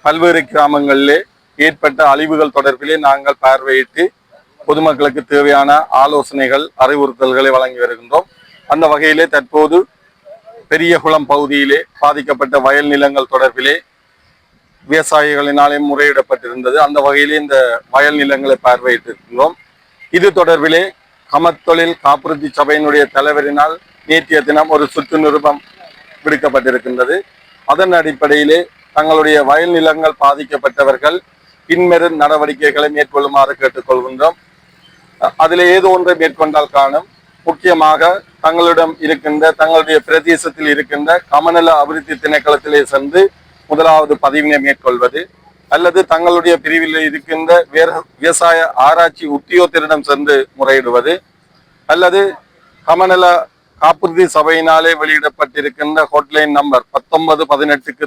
பல்வேறு கிராமங்களிலே ஏற்பட்ட அழிவுகள் தொடர்பிலே நாங்கள் பார்வையிட்டு பொதுமக்களுக்கு தேவையான ஆலோசனைகள் அறிவுறுத்தல்களை வழங்கி வருகின்றோம். அந்த வகையிலே தற்போது பெரியகுளம் பகுதியிலே பாதிக்கப்பட்ட வயல் நிலங்கள் தொடர்பிலே விவசாயிகளினாலே முறையிடப்பட்டிருந்தது. அந்த வகையிலே இந்த வயல் நிலங்களை பார்வையிட்டிருக்கின்றோம். இது தொடர்பிலே கமத்தொழில் காப்புறுதி சபையினுடைய தலைவரினால் நேற்றைய தினம் ஒரு சுற்று நிருபம் விடுக்கப்பட்டிருக்கின்றது. அதன் அடிப்படையிலே தங்களுடைய வயல் நிலங்கள் பாதிக்கப்பட்டவர்கள் பின்வரும் நடவடிக்கைகளை மேற்கொள்ளுமாறு கேட்டுக்கொள்கின்றோம். அதில் ஏதோ ஒன்றை மேற்கொண்டால் காணும். முக்கியமாக தங்களிடம் இருக்கின்ற தங்களுடைய பிரதேசத்தில் இருக்கின்ற கமநல அபிவிருத்தி திணைக்களத்திலே சென்று முதலாவது பதிவினை மேற்கொள்வது, அல்லது தங்களுடைய பிரிவில் இருக்கின்ற விவசாய ஆராய்ச்சி உத்தியோகத்தரிடம் சென்று முறையிடுவது, அல்லது கமநல காப்புறுதி சபையினாலே வெளியிடப்பட்டிருக்கின்ற ஹாட்லைன் நம்பர் 1918க்கு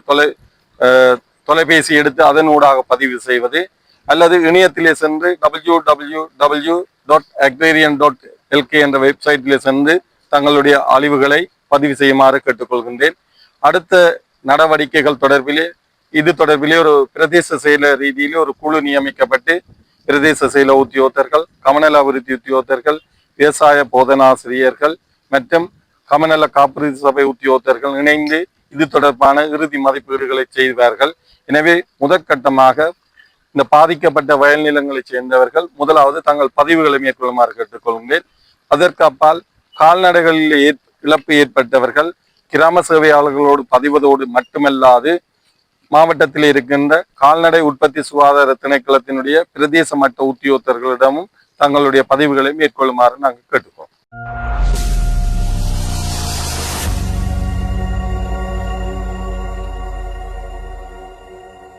தொலைபேசி எடுத்து அதனூடாக பதிவு செய்வது, அல்லது இணையத்திலே சென்று www.agrarian.lk என்ற வெப்சைட்டிலே சென்று தங்களுடைய அழிவுகளை பதிவு செய்யுமாறு கேட்டுக்கொள்கின்றேன். அடுத்த நடவடிக்கைகள் தொடர்பிலே இது தொடர்பிலே ஒரு பிரதேச செயலர் ரீதியிலே ஒரு குழு நியமிக்கப்பட்டு பிரதேச செயல உத்தியோகத்தர்கள், கமநல அபிவிருத்தி உத்தியோகத்தர்கள், விவசாய போதனாசிரியர்கள் மற்றும் கமநல காப்புறுதி சபை உத்தியோகத்தர்கள் இணைந்து இது தொடர்பான இறுதி மதிப்பீடுகளை செய்வார்கள். எனவே முதற்கட்டமாக இந்த பாதிக்கப்பட்ட வயல் நிலங்களைச் சேர்ந்தவர்கள் முதலாவது தங்கள் பதிவுகளை மேற்கொள்ளுமாறு கேட்டுக்கொள்கிறேன். அதற்கு அப்பால் கால்நடைகளில் இழப்பு ஏற்பட்டவர்கள் கிராம சேவையாளர்களோடு பதிவதோடு மட்டுமல்லாது மாவட்டத்தில் இருக்கின்ற கால்நடை உற்பத்தி சுகாதார திணைக்களத்தினுடைய பிரதேச மட்ட உத்தியோகத்தர்களிடமும் தங்களுடைய பதிவுகளை மேற்கொள்ளுமாறு நாங்கள் கேட்டுக்கோம்.